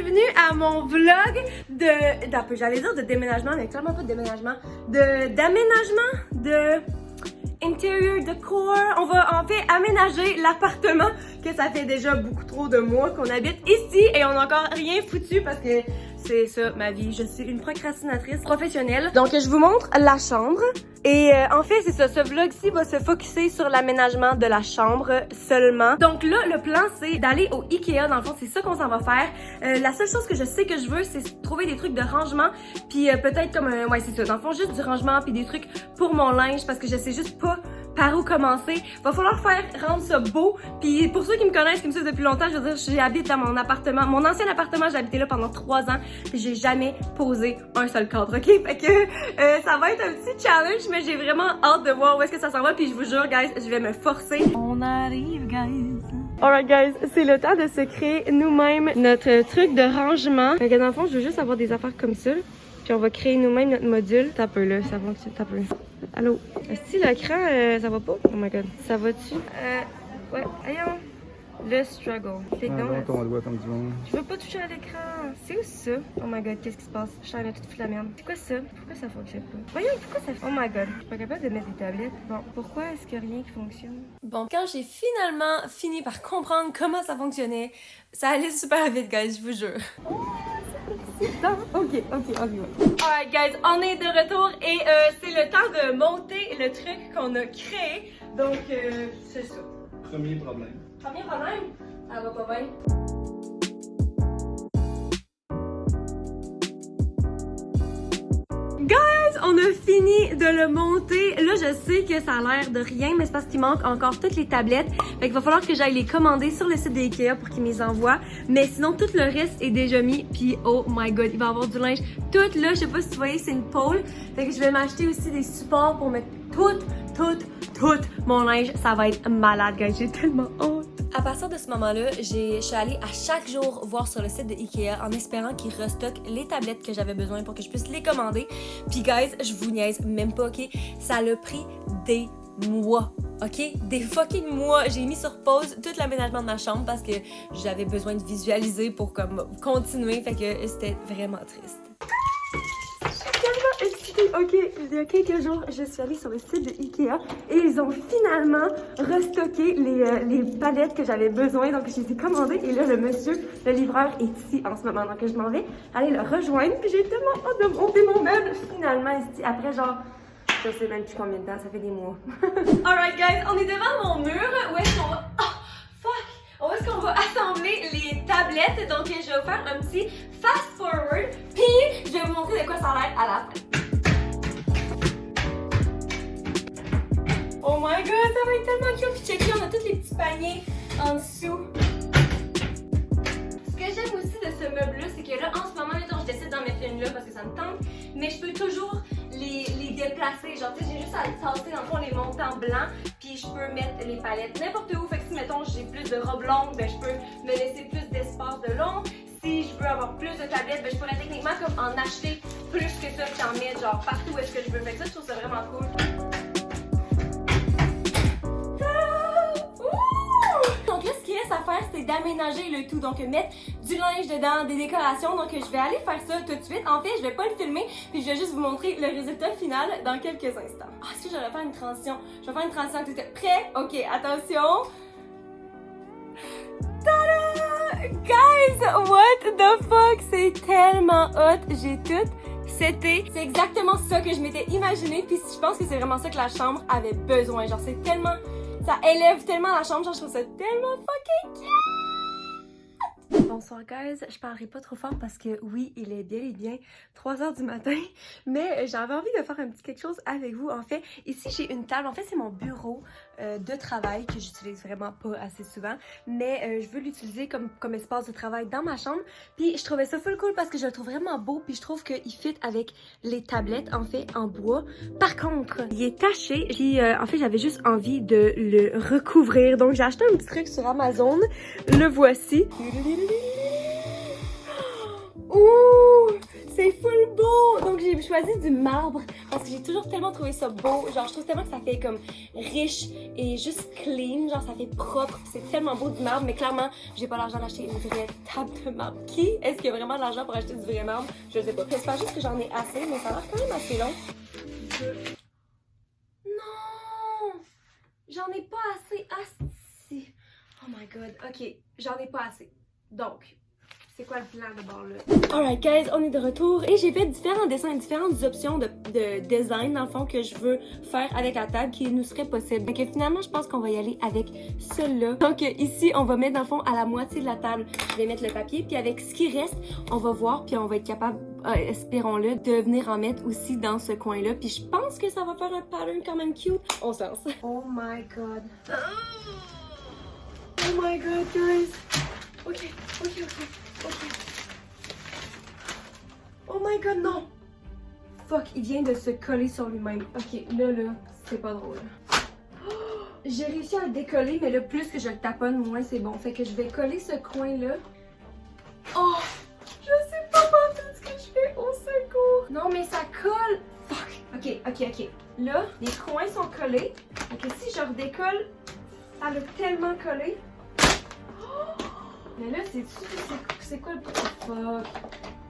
bienvenue à mon vlog j'allais dire de déménagement, mais clairement pas de déménagement, d'aménagement, de interior décor. On va en fait aménager l'appartement que ça fait déjà beaucoup trop de mois qu'on habite ici et on n'a encore rien foutu parce que c'est ça ma vie, je suis une procrastinatrice professionnelle. Donc je vous montre la chambre et en fait c'est ça, ce vlog-ci va se focusser sur l'aménagement de la chambre seulement. Donc là le plan c'est d'aller au Ikea, dans le fond c'est ça qu'on s'en va faire. La seule chose que je sais que je veux c'est trouver des trucs de rangement puis peut-être comme ouais c'est ça, dans le fond juste du rangement puis des trucs pour mon linge parce que je sais juste pas par où commencer. Va falloir rendre ça beau. Puis pour ceux qui me connaissent, qui me suivent depuis longtemps, je veux dire, j'habite dans mon appartement. Mon ancien appartement, j'ai habité là pendant 3 ans. Puis j'ai jamais posé un seul cadre, ok? Fait que ça va être un petit challenge, mais j'ai vraiment hâte de voir où est-ce que ça s'en va. Puis je vous jure, guys, je vais me forcer. On arrive, guys. Alright, guys, c'est le temps de se créer nous-mêmes notre truc de rangement. Fait que dans le fond, je veux juste avoir des affaires comme ça. Puis on va créer nous-mêmes notre module. T'as peu là, ça fonctionne, t'as peu. Allô? Est-ce que l'écran, ça va pas? Oh my god. Ça va-tu? Ouais, allons. Le struggle. Clique donc. Ton doigt comme du monde. Je veux pas toucher à l'écran. C'est où ça? Oh my god, qu'est-ce qui se passe? Je suis en train de toute la merde. C'est quoi ça? Pourquoi ça fonctionne pas? Voyons, pourquoi ça... Oh my god. Je suis pas capable de mettre des tablettes. Bon, pourquoi est-ce qu'il y a rien qui fonctionne? Bon, quand j'ai finalement fini par comprendre comment ça fonctionnait, ça allait super vite, guys, je vous jure. Ok, on y va. Alright guys, on est de retour et c'est le temps de monter le truc qu'on a créé. Donc, c'est ça. Premier problème. Premier problème? Ça va pas bien. Guys, on a fini de le monter. Là, je sais que ça a l'air de rien, mais c'est parce qu'il manque encore toutes les tablettes. Fait qu'il va falloir que j'aille les commander sur le site d'IKEA pour qu'ils me les envoient. Mais sinon, tout le reste est déjà mis. Puis, oh my god, il va y avoir du linge. Tout là, je sais pas si tu voyez, c'est une pôle. Fait que je vais m'acheter aussi des supports pour mettre tout mon linge. Ça va être malade, guys. J'ai tellement hâte. À partir de ce moment-là, je suis allée à chaque jour voir sur le site de Ikea en espérant qu'ils restockent les tablettes que j'avais besoin pour que je puisse les commander. Puis guys, je vous niaise même pas, ok? Ça a pris des mois, ok? Des fucking mois. J'ai mis sur pause tout l'aménagement de ma chambre parce que j'avais besoin de visualiser pour comme continuer. Fait que c'était vraiment triste. Ok, il y a quelques jours, je suis allée sur le site de Ikea et ils ont finalement restocké les palettes que j'avais besoin. Donc, je les ai commandées et là, le monsieur, le livreur est ici en ce moment. Donc, je m'en vais aller le rejoindre. Puis, j'ai tellement hâte de monter mon meuble finalement ici. Après, genre, je sais même plus combien de temps, ça fait des mois. Alright, guys, on est devant mon mur. Où est-ce qu'on va... Oh, fuck! Où est-ce qu'on va assembler les tablettes? Donc, je vais faire un petit fast forward. Puis, je vais vous montrer de quoi ça a l'air à la fin. Oh my god, ça va être tellement cute! Puis checker, on a tous les petits paniers en dessous. Ce que j'aime aussi de ce meuble-là, c'est que là, en ce moment, mettons, je décide d'en mettre une là parce que ça me tente, mais je peux toujours les déplacer. Genre, tu sais, j'ai juste à tasser dans le fond les montants blancs, puis je peux mettre les palettes n'importe où. Fait que si, mettons, j'ai plus de robes longues, ben je peux me laisser plus d'espace de long. Si je veux avoir plus de tablettes, ben je pourrais techniquement comme en acheter plus que ça, puis en mettre genre partout où est-ce que je veux. Fait que ça, je trouve ça vraiment cool. Donc là, ce qu'il reste à faire, c'est d'aménager le tout. Donc mettre du linge dedans, des décorations. Donc je vais aller faire ça tout de suite. En fait, je vais pas le filmer, puis je vais juste vous montrer le résultat final dans quelques instants. Ah, est-ce que je vais faire une transition? Je vais faire une transition tout de suite. Prêt? Ok, attention. Tada! Guys, what the fuck? C'est tellement hot. J'ai tout. C'est exactement ça que je m'étais imaginé. Puis je pense que c'est vraiment ça que la chambre avait besoin. Genre, c'est tellement... Ça élève tellement la chambre, genre je trouve ça tellement fucking cute! Bonsoir guys, je parlerai pas trop fort parce que oui, il est bel et bien 3h du matin, mais j'avais envie de faire un petit quelque chose avec vous. En fait, ici j'ai une table, en fait c'est mon bureau de travail que j'utilise vraiment pas assez souvent, mais je veux l'utiliser comme espace de travail dans ma chambre. Puis je trouvais ça full cool parce que je le trouve vraiment beau, puis je trouve qu'il fit avec les tablettes en fait en bois. Par contre, il est taché, puis en fait j'avais juste envie de le recouvrir, donc j'ai acheté un petit truc sur Amazon, le voici. Ouh! C'est full beau! Donc j'ai choisi du marbre parce que j'ai toujours tellement trouvé ça beau. Genre je trouve tellement que ça fait comme riche et juste clean. Genre ça fait propre. C'est tellement beau du marbre, mais clairement j'ai pas l'argent d'acheter une vraie table de marbre. Qui est-ce qui a vraiment l'argent pour acheter du vrai marbre? Je sais pas. J'espère juste que j'en ai assez, mais ça a l'air quand même assez long. Non! J'en ai pas assez. Asti. Oh my god. Ok, j'en ai pas assez. Donc, c'est quoi le plan de bord là? Alright guys, on est de retour et j'ai fait différents dessins et différentes options de design dans le fond que je veux faire avec la table qui nous serait possible. Donc finalement, je pense qu'on va y aller avec celle-là. Donc ici, on va mettre dans le fond à la moitié de la table, je vais mettre le papier puis avec ce qui reste, on va voir puis on va être capable, espérons-le, de venir en mettre aussi dans ce coin-là. Puis je pense que ça va faire un pattern quand même cute. On se lance. Oh my god. Oh my god, guys. Ok. Oh my god, non! Fuck, il vient de se coller sur lui-même. Ok, là, c'est pas drôle. Oh, j'ai réussi à le décoller, mais le plus que je le taponne, moins c'est bon. Fait que je vais coller ce coin-là. Oh! Je sais pas tout ce que je fais, au secours! Non, mais ça colle! Fuck! Ok. Là, les coins sont collés. Donc si je redécolle, ça l'a tellement collé. Mais là, c'est quoi le fuck?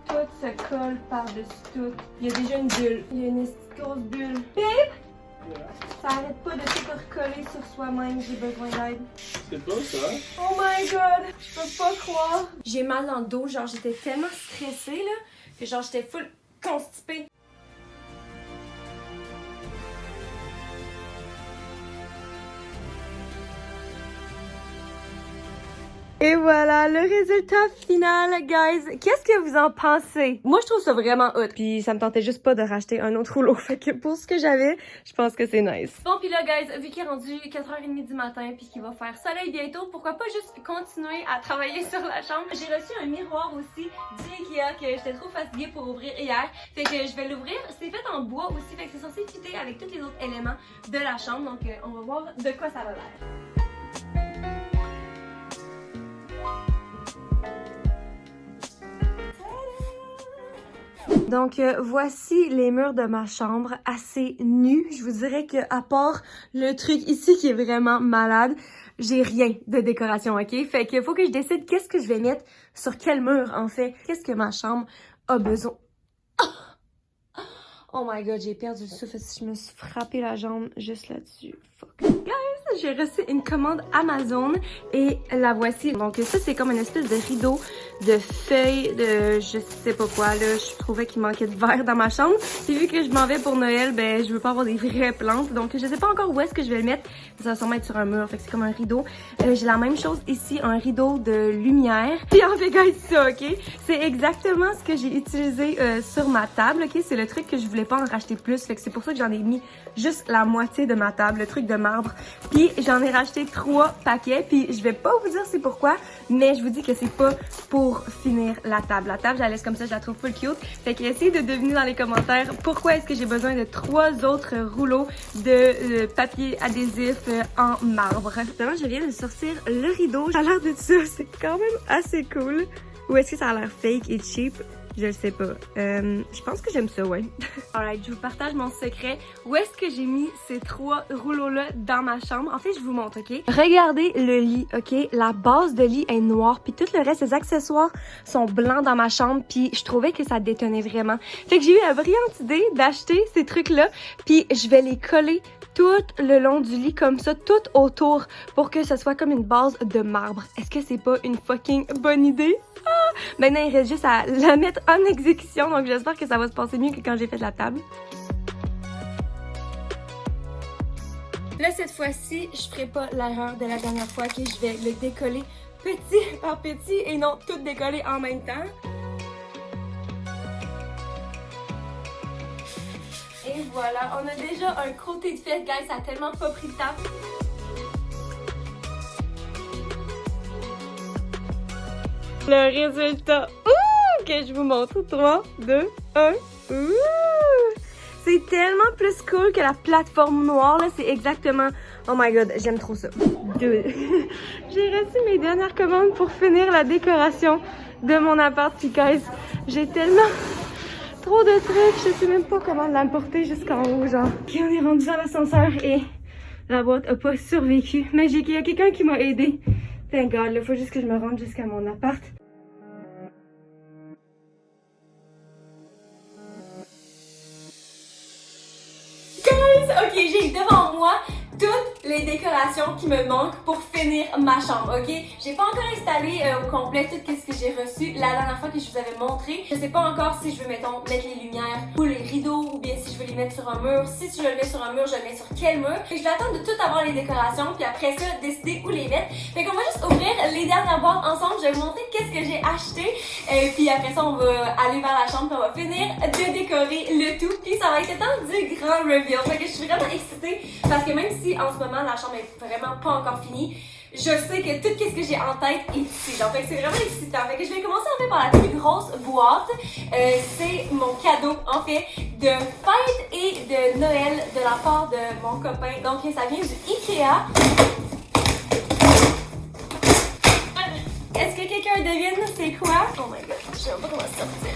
Tout se colle par-dessus tout. Il y a déjà une bulle. Il y a une grosse bulle. Babe! Ça arrête pas de tout recoller sur soi-même. J'ai besoin d'aide. C'est pas ça? Oh my god! Je peux pas croire. J'ai mal dans le dos. Genre, j'étais tellement stressée, là, que genre, j'étais full constipée. Et voilà le résultat final, guys. Qu'est-ce que vous en pensez? Moi, je trouve ça vraiment hot. Puis ça me tentait juste pas de racheter un autre rouleau. Fait que pour ce que j'avais, je pense que c'est nice. Bon, puis là, guys, vu qu'il est rendu 4h30 du matin puis qu'il va faire soleil bientôt, pourquoi pas juste continuer à travailler sur la chambre? J'ai reçu un miroir aussi du Ikea que j'étais trop fatiguée pour ouvrir hier. Fait que je vais l'ouvrir. C'est fait en bois aussi. Fait que c'est censé fitter avec tous les autres éléments de la chambre. Donc, on va voir de quoi ça va l'air. Donc voici les murs de ma chambre assez nus. Je vous dirais que à part le truc ici qui est vraiment malade, j'ai rien de décoration, ok? Fait qu'il faut que je décide qu'est-ce que je vais mettre sur quel mur en fait. Qu'est-ce que ma chambre a besoin. Oh my god, j'ai perdu le souffle. Je me suis frappé la jambe juste là-dessus. Fuck. Guys, j'ai reçu une commande Amazon et la voici. Donc ça, c'est comme une espèce de rideau de feuilles de je sais pas quoi. Là, je trouvais qu'il manquait de verre dans ma chambre. Puis vu que je m'en vais pour Noël, ben je veux pas avoir des vraies plantes. Donc je sais pas encore où est-ce que je vais le mettre. Ça va sûrement être sur un mur. Fait que c'est comme un rideau. J'ai la même chose ici, un rideau de lumière. Puis en fait, guys, ça, ok? C'est exactement ce que j'ai utilisé sur ma table, ok? C'est le truc que je voulais pas en racheter plus. Fait que c'est pour ça que j'en ai mis juste la moitié de ma table, le truc de marbre. Puis j'en ai racheté 3 paquets. Puis je vais pas vous dire c'est pourquoi, mais je vous dis que c'est pas pour finir la table. La table, je la laisse comme ça, je la trouve full cute. Fait que essayez de deviner dans les commentaires pourquoi est-ce que j'ai besoin de 3 autres rouleaux de papier adhésif en marbre. Vraiment, je viens de sortir le rideau. Ça a l'air de ça, c'est quand même assez cool. Ou est-ce que ça a l'air fake et cheap? Je le sais pas. Je pense que j'aime ça, ouais. Alright, je vous partage mon secret. Où est-ce que j'ai mis ces 3 rouleaux-là dans ma chambre? En fait, je vous montre, ok? Regardez le lit, ok? La base de lit est noire, puis tout le reste, les accessoires sont blancs dans ma chambre, puis je trouvais que ça détonnait vraiment. Fait que j'ai eu la brillante idée d'acheter ces trucs-là, puis je vais les coller tout le long du lit comme ça, tout autour, pour que ce soit comme une base de marbre. Est-ce que c'est pas une fucking bonne idée? Ah! Maintenant, il reste juste à la mettre en exécution, donc j'espère que ça va se passer mieux que quand j'ai fait la table. Là, cette fois-ci, je ferai pas l'erreur de la dernière fois, que je vais le décoller petit par petit et non tout décoller en même temps. Et voilà, on a déjà un côté de fait, guys, ça a tellement pas pris de temps. Le résultat, que je vous montre. 3, 2, 1. C'est tellement plus cool que la plateforme noire, là, c'est exactement... Oh my god, j'aime trop ça. J'ai reçu mes dernières commandes pour finir la décoration de mon appart, puis guys, j'ai tellement trop de trucs, je sais même pas comment l'emporter jusqu'en haut, genre. Ok, on est rendu dans l'ascenseur et la boîte a pas survécu. Mais il y a quelqu'un qui m'a aidé. Thank God, là, faut juste que je me rende jusqu'à mon appart. Guys, ok, j'ai devant moi toutes les décorations qui me manquent pour finir ma chambre, ok? J'ai pas encore installé au complet tout ce que j'ai reçu la dernière fois que je vous avais montré. Je sais pas encore si je veux, mettons, mettre les lumières ou les rideaux ou bien si je veux les mettre sur un mur. Si je le mets sur un mur, je le mets sur quel mur? Et je vais attendre de tout avoir les décorations puis après ça, décider où les mettre. Fait qu'on va juste ouvrir les dernières boîtes ensemble. Je vais vous montrer qu'est-ce que j'ai acheté. Puis après ça, on va aller vers la chambre puis on va finir de décorer le tout. Puis ça va être le temps du grand reveal. Fait que je suis vraiment excitée parce que même si en ce moment la chambre est vraiment pas encore finie, je sais que tout ce que j'ai en tête est ici. Donc c'est vraiment excitant. Fait que je vais commencer en fait par la plus grosse boîte. C'est mon cadeau en fait de fête et de Noël de la part de mon copain. Donc ça vient du Ikea. Est-ce que quelqu'un devine c'est quoi? Oh my god, je sais pas comment sortir.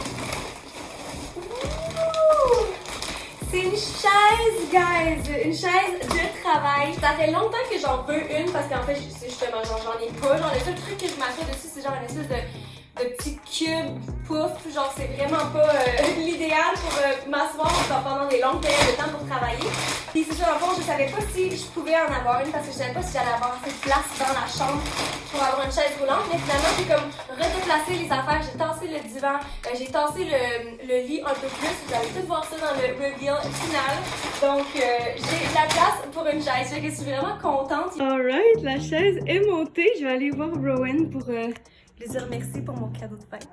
C'est une chaise, guys! Une chaise de travail. Ça fait longtemps que j'en veux une parce qu'en fait, justement, j'en ai pas. Genre, le seul truc que je m'assure dessus, c'est genre une espèce de petit cube pouf. Genre, c'est vraiment pas l'idéal pour m'asseoir pendant des longues périodes de temps pour travailler. Puis c'est ça, en fond, je savais pas si je pouvais en avoir une parce que je savais pas si j'allais avoir assez de place dans la chambre pour avoir une chaise roulante. Mais finalement, j'ai comme redéplacé les affaires. J'ai tassé le divan, j'ai tassé le lit un peu plus. Vous allez tout voir ça dans le reveal final. Donc, j'ai de la place pour une chaise. Fait que je suis vraiment contente. Alright, la chaise est montée. Je vais aller voir Rowan pour lui dire merci pour mon cadeau de fête.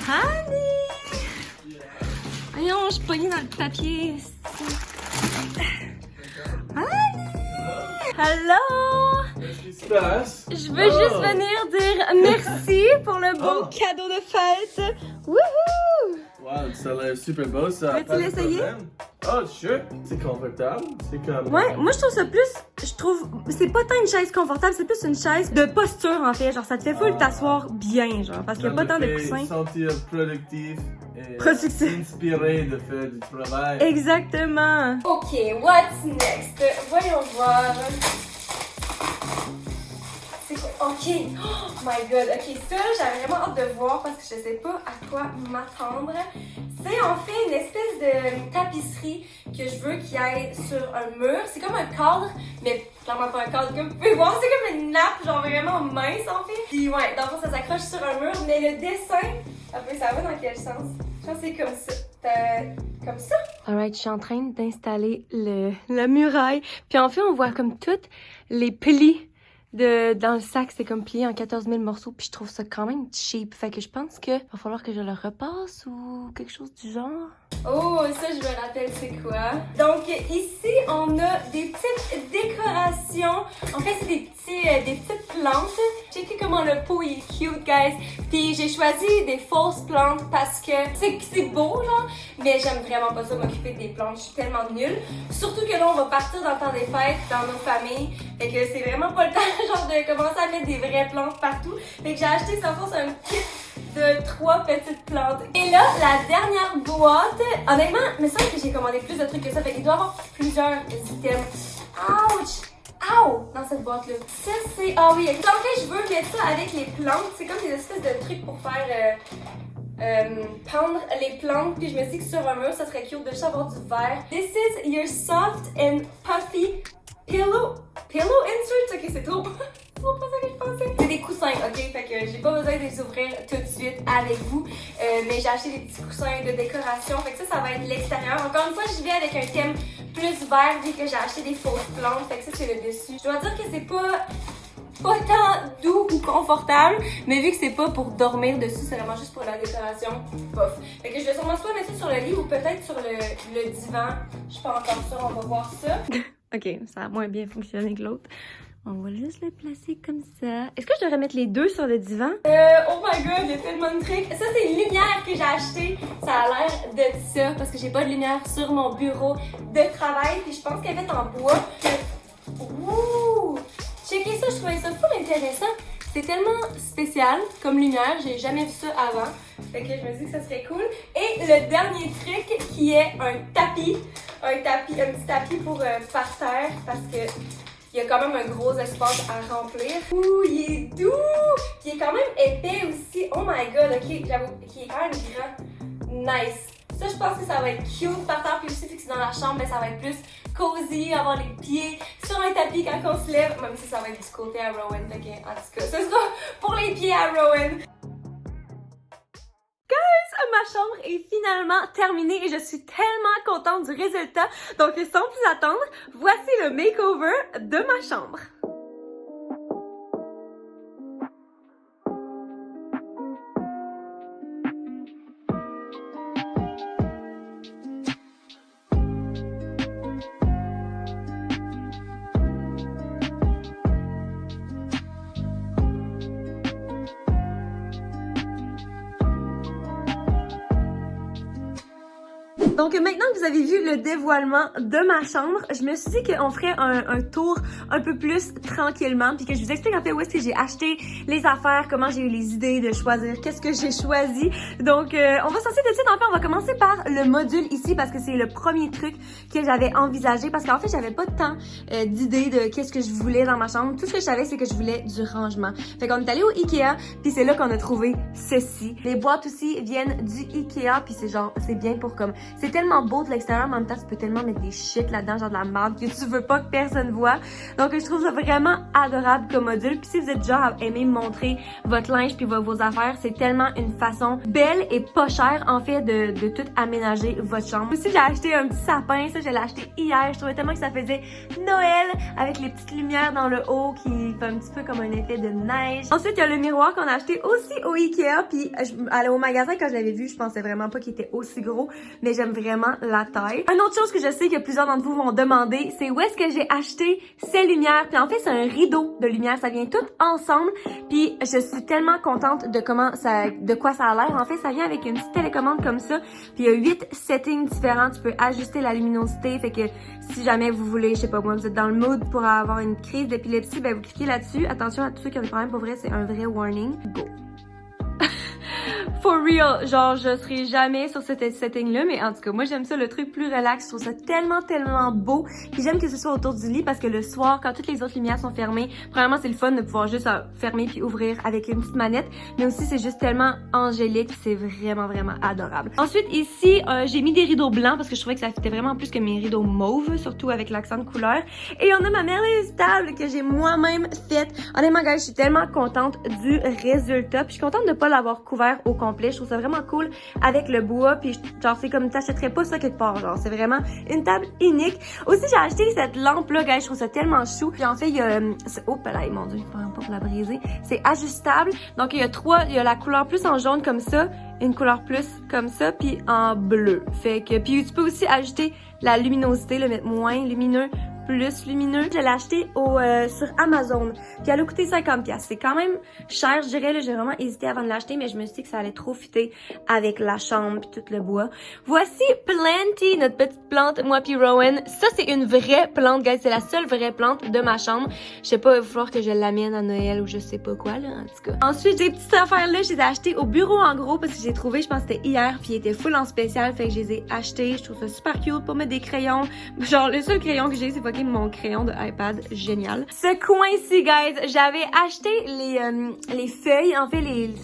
Honey! Voyons, je suis pognée dans le papier. Honey! Hello! Qu'est-ce qui se passe? Je veux juste venir dire merci pour le beau cadeau de fête. Wouhou! Wow, ça a l'air super beau ça. Veux-tu l'essayer? Oh, sure. C'est confortable. C'est comme. Ouais, moi je trouve ça plus. Je trouve. C'est pas tant une chaise confortable, c'est plus une chaise de posture en fait. Genre, ça te fait full t'asseoir bien, genre. Parce qu'il y a pas tant de coussins. Sentir productif et Productif. inspiré de faire du travail. Exactement. Ok, what's next? Voyons voir. C'est quoi? Ok. Oh my god. Ok, ça, j'avais vraiment hâte de voir parce que je sais pas à quoi m'attendre. C'est en fait une espèce de tapisserie que je veux qu'il aille sur un mur. C'est comme un cadre, mais clairement pas un cadre. Comme vous pouvez voir, c'est comme une nappe, genre vraiment mince en fait. Puis ouais, dans le fond, ça s'accroche sur un mur, mais le dessin, ça va dans quel sens? Je pense que c'est comme ça. Comme ça. Alright, je suis en train d'installer la muraille. Puis en fait, on voit comme toutes les plis dans le sac, c'est comme plié en 14 000 morceaux, puis je trouve ça quand même cheap. Fait que je pense que va falloir que je le repasse ou quelque chose du genre. Oh, ça, je me rappelle c'est quoi. Donc, ici, on a des petites décorations. En fait, c'est des petites plantes. Checkez comment le pot il est cute, guys. Puis j'ai choisi des fausses plantes parce que c'est beau, genre, mais j'aime vraiment pas ça m'occuper des plantes. Je suis tellement nulle. Surtout que là, on va partir dans le temps des fêtes, dans nos familles. Fait que c'est vraiment pas le temps, genre, de commencer à mettre des vraies plantes partout. Fait que j'ai acheté sans force un kit de 3 petites plantes. Et là, la dernière boîte, honnêtement, il me semble que j'ai commandé plus de trucs que ça. Fait qu'il doit y avoir plusieurs items. Ouch! Ow! Dans cette boîte-là. Ça, c'est... Ah oui, en fait, je veux mettre ça avec les plantes. C'est comme des espèces de trucs pour faire... pendre les plantes. Puis je me suis dit que sur un mur, ça serait cute de juste avoir du vert. This is your soft and puffy pillow inserts. Ok, c'est trop... C'est pas ça que je pensais. C'est des coussins, ok? Fait que j'ai pas besoin de les ouvrir tout de suite avec vous. Mais j'ai acheté des petits coussins de décoration. Fait que ça va être l'extérieur. Encore une fois, je vais avec un thème plus vert vu que j'ai acheté des fausses plantes. Fait que ça, c'est le dessus. Je dois dire que c'est pas tant doux ou confortable, mais vu que c'est pas pour dormir dessus, c'est vraiment juste pour la décoration. Bof. Fait que je vais sûrement soit mettre ça sur le lit ou peut-être sur le divan. Je suis pas encore sûre, on va voir ça. Ok, ça a moins bien fonctionné que l'autre. On va juste le placer comme ça. Est-ce que je devrais mettre les deux sur le divan? Oh my god, il y a tellement de trucs. Ça, c'est une lumière que j'ai achetée. Ça a l'air de ça parce que j'ai pas de lumière sur mon bureau de travail. Puis je pense qu'elle est faite en bois. Ouh! Checkez ça, je trouvais ça full intéressant. C'est tellement spécial comme lumière. J'ai jamais vu ça avant. Fait que je me dis que ça serait cool. Et le dernier truc qui est un petit tapis pour par terre parce que il y a quand même un gros espace à remplir. Ouh, il est doux! Puis il est quand même épais aussi. Oh my god, ok, j'avoue, il est quand même grand. Nice. Ça, je pense que ça va être cute par terre. Puis aussi, vu que c'est dans la chambre, ben, ça va être plus cozy, avoir les pieds sur un tapis quand on se lève. Même si ça va être du côté à Rowan. Fait que, en tout cas, ce sera pour les pieds à Rowan. Ma chambre est finalement terminée et je suis tellement contente du résultat. Donc sans plus attendre, voici le makeover de ma chambre. Donc maintenant que vous avez vu le dévoilement de ma chambre, je me suis dit qu'on ferait un tour un peu plus tranquillement puis que je vous explique en fait où est-ce que j'ai acheté les affaires, comment j'ai eu les idées de choisir, qu'est-ce que j'ai choisi. Donc on va s'asseoir tout de suite. En fait, on va commencer par le module ici parce que c'est le premier truc que j'avais envisagé parce qu'en fait, j'avais pas tant d'idées de qu'est-ce que je voulais dans ma chambre. Tout ce que je savais, c'est que je voulais du rangement. Fait qu'on est allé au Ikea puis c'est là qu'on a trouvé ceci. Les boîtes aussi viennent du Ikea puis c'est genre, c'est bien pour comme... C'est tellement beau de l'extérieur, mais en même temps, tu peux tellement mettre des shit là-dedans, genre de la merde, que tu veux pas que personne voit. Donc, je trouve ça vraiment adorable comme module. Puis si vous êtes genre à aimer montrer votre linge puis vos affaires, c'est tellement une façon belle et pas chère, en fait, de tout aménager votre chambre. Aussi, j'ai acheté un petit sapin. Ça, je l'ai acheté hier. Je trouvais tellement que ça faisait Noël avec les petites lumières dans le haut qui fait un petit peu comme un effet de neige. Ensuite, il y a le miroir qu'on a acheté aussi au Ikea. Puis, allais au magasin, quand je l'avais vu, je pensais vraiment pas qu'il était aussi gros. Mais j'aime vraiment la taille. Une autre chose que je sais que plusieurs d'entre vous vont demander, c'est où est-ce que j'ai acheté ces lumières. Puis en fait, c'est un rideau de lumière. Ça vient tout ensemble. Puis je suis tellement contente de quoi ça a l'air. En fait, ça vient avec une petite télécommande comme ça. Puis il y a 8 settings différents. Tu peux ajuster la luminosité. Fait que si jamais vous voulez, je sais pas moi, vous êtes dans le mood pour avoir une crise d'épilepsie, ben vous cliquez là-dessus. Attention à tous ceux qui ont des problèmes, pour vrai, c'est un vrai warning. Go! For real, genre je serai jamais sur cette setting-là, mais en tout cas, moi j'aime ça, le truc plus relax, je trouve ça tellement beau, puis j'aime que ce soit autour du lit parce que le soir, quand toutes les autres lumières sont fermées, premièrement c'est le fun de pouvoir juste fermer puis ouvrir avec une petite manette, mais aussi c'est juste tellement angélique, c'est vraiment adorable. Ensuite ici, j'ai mis des rideaux blancs parce que je trouvais que ça fitait vraiment plus que mes rideaux mauves, surtout avec l'accent de couleur, et on a ma merveilleuse table que j'ai moi-même faite. Honnêtement guys, je suis tellement contente du résultat, puis je suis contente de pas l'avoir couvert au complet. Je trouve ça vraiment cool avec le bois, puis genre c'est comme t'achèterais pas ça quelque part, genre c'est vraiment une table unique. Aussi j'ai acheté cette lampe là, guys, je trouve ça tellement chou. Puis en fait il y a, oh là, mon dieu, pas pour la briser. C'est ajustable, donc il y a la couleur plus en jaune comme ça, une couleur plus comme ça, puis en bleu. Fait que puis tu peux aussi ajuster la luminosité, le mettre moins lumineux, plus lumineux. Je l'ai acheté sur Amazon. Puis elle a coûté 50$. C'est quand même cher, je dirais. Là, j'ai vraiment hésité avant de l'acheter, mais je me suis dit que ça allait trop fitter avec la chambre puis tout le bois. Voici Planty, notre petite plante, moi puis Rowan. Ça, c'est une vraie plante, guys. C'est la seule vraie plante de ma chambre. Je sais pas, il va falloir que je l'amène à Noël ou je sais pas quoi, là, en tout cas. Ensuite, ces petites affaires-là, je les ai achetées au bureau en gros parce que j'ai trouvé, je pense que c'était hier, puis ils étaient full en spécial. Fait que je les ai achetées. Je trouve ça super cute pour mettre des crayons. Genre, le seul crayon que j'ai, c'est mon crayon de iPad, génial. Ce coin-ci, guys, j'avais acheté les feuilles, en fait les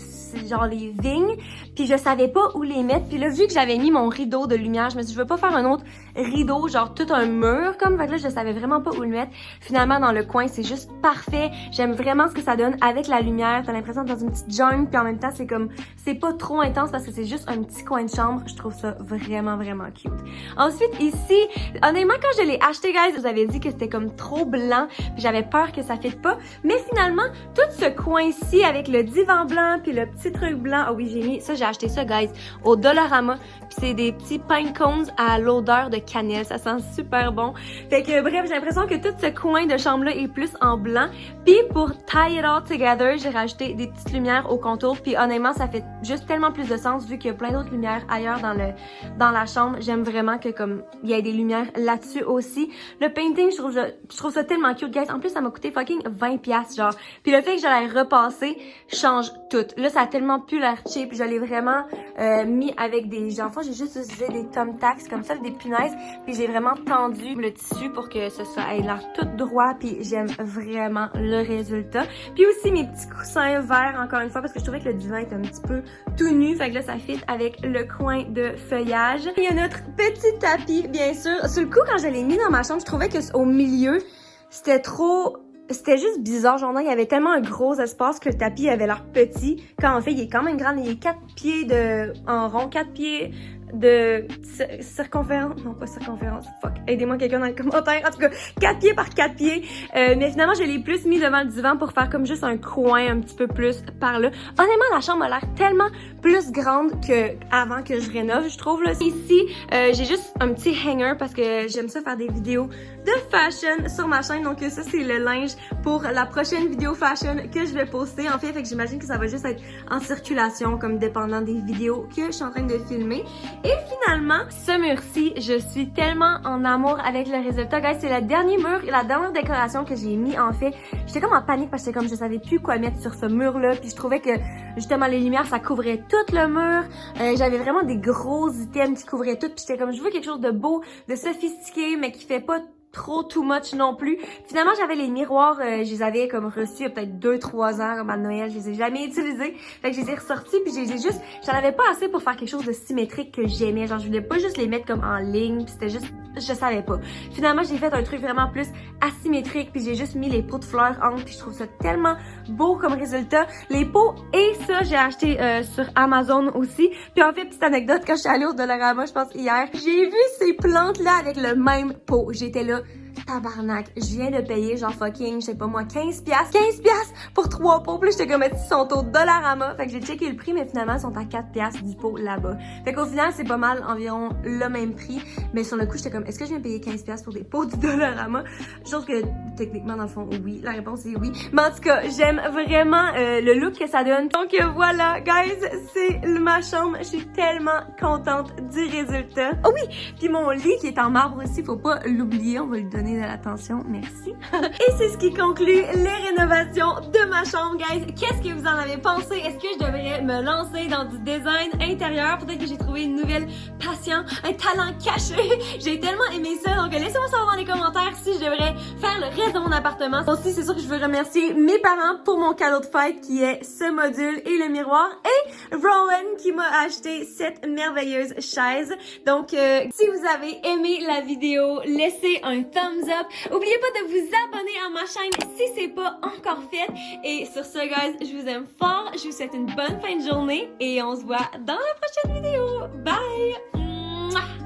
vignes, puis je savais pas où les mettre. Puis là, vu que j'avais mis mon rideau de lumière, je me suis dit, je veux pas faire un autre rideau, genre tout un mur comme. Fait que là, je savais vraiment pas où le mettre. Finalement, dans le coin, c'est juste parfait. J'aime vraiment ce que ça donne avec la lumière. T'as l'impression d'être dans une petite jungle, puis en même temps, c'est comme, c'est pas trop intense parce que c'est juste un petit coin de chambre. Je trouve ça vraiment cute. Ensuite, ici, honnêtement, quand je l'ai acheté, guys, vous avez dit que c'était comme trop blanc, puis j'avais peur que ça fitte pas. Mais finalement, tout ce coin-ci avec le divan blanc, puis le petit truc blanc, ah oui, j'ai acheté ça, guys, au Dollarama. Puis c'est des petits pine cones à l'odeur de cannelle. Ça sent super bon. Fait que bref, j'ai l'impression que tout ce coin de chambre-là est plus en blanc. Puis pour tie it all together, j'ai rajouté des petites lumières au contour. Puis honnêtement, ça fait juste tellement plus de sens vu qu'il y a plein d'autres lumières ailleurs dans la chambre. J'aime vraiment que comme il y ait des lumières là-dessus aussi. Le painting, je trouve ça tellement cute, guys. En plus, ça m'a coûté fucking 20$, genre. Puis le fait que je l'ai repasser change tout. Là, ça a tellement plus l'air cheap. Je l'ai vraiment mis avec des... Enfin, j'ai juste utilisé des thumbtacks comme ça, des punaises. Puis j'ai vraiment tendu le tissu pour que ça ait l'air tout droit. Puis j'aime vraiment le résultat. Puis aussi mes petits coussins verts, encore une fois, parce que je trouvais que le divan est un petit peu tout nu. Fait que là, ça fit avec le coin de feuillage. Il y a notre petit tapis, bien sûr. Sur le coup, quand je l'ai mis dans ma chambre, je trouvais qu'au milieu, c'était juste bizarre, genre il y avait tellement un gros espace que le tapis avait l'air petit. Quand en fait, il est quand même grand, il est 4 pieds en rond, 4 pieds de circonférence, non pas circonférence, fuck, aidez-moi quelqu'un dans les commentaires, en tout cas 4 pieds par 4 pieds, mais finalement je l'ai plus mis devant le divan pour faire comme juste un coin un petit peu plus par là. Honnêtement la chambre a l'air tellement plus grande que avant que je rénove, je trouve là. Ici j'ai juste un petit hanger parce que j'aime ça faire des vidéos de fashion sur ma chaîne, donc ça c'est le linge pour la prochaine vidéo fashion que je vais poster en fait que j'imagine que ça va juste être en circulation comme dépendant des vidéos que je suis en train de filmer. Et finalement, ce mur-ci, je suis tellement en amour avec le résultat. Guys, c'est le dernier mur et la dernière décoration que j'ai mis en fait. J'étais comme en panique parce que comme je savais plus quoi mettre sur ce mur-là. Puis je trouvais que justement les lumières, ça couvrait tout le mur. J'avais vraiment des gros items qui couvraient tout. Puis j'étais comme, je veux quelque chose de beau, de sophistiqué, mais qui fait pas trop too much non plus. Finalement, j'avais les miroirs, je les avais comme reçus il y a peut-être 2-3 ans comme à Noël, je les ai jamais utilisés. Fait que je les ai ressortis puis j'en avais pas assez pour faire quelque chose de symétrique que j'aimais. Genre je voulais pas juste les mettre comme en ligne, puis c'était juste, je savais pas. Finalement, j'ai fait un truc vraiment plus asymétrique puis j'ai juste mis les pots de fleurs entre puis je trouve ça tellement beau comme résultat. Les pots et ça, j'ai acheté sur Amazon aussi. Puis en fait, petite anecdote, quand je suis allée au Dollarama, je pense hier, j'ai vu ces plantes-là avec le même pot. J'étais là, tabarnak, je viens de payer genre fucking, je sais pas moi, 15$ pour 3 pots. Puis là, j'étais comme, ils sont au Dollarama. Fait que j'ai checké le prix, mais finalement, ils sont à 4$ du pot là-bas. Fait qu'au final, c'est pas mal, environ le même prix. Mais sur le coup, j'étais comme, est-ce que je viens payer 15$ pour des pots du Dollarama? Chose que, techniquement, dans le fond, oui. La réponse est oui. Mais en tout cas, j'aime vraiment le look que ça donne. Donc voilà, guys, c'est ma chambre. Je suis tellement contente du résultat. Oh oui! Puis mon lit qui est en marbre aussi, faut pas l'oublier, on va lui donner de l'attention, merci. Et c'est ce qui conclut les rénovations de ma chambre, guys. Qu'est-ce que vous en avez pensé? Est-ce que je devrais me lancer dans du design intérieur? Peut-être que j'ai trouvé une nouvelle passion, un talent caché. J'ai tellement aimé ça, donc laissez-moi savoir dans les commentaires si je devrais faire le reste de mon appartement. Aussi, c'est sûr que je veux remercier mes parents pour mon cadeau de fête qui est ce module et le miroir, et Rowan qui m'a acheté cette merveilleuse chaise. Donc, si vous avez aimé la vidéo, laissez un thumbs up. Oubliez pas de vous abonner à ma chaîne si c'est pas encore fait. Et sur ce, guys, je vous aime fort. Je vous souhaite une bonne fin de journée et on se voit dans la prochaine vidéo. Bye! Mouah!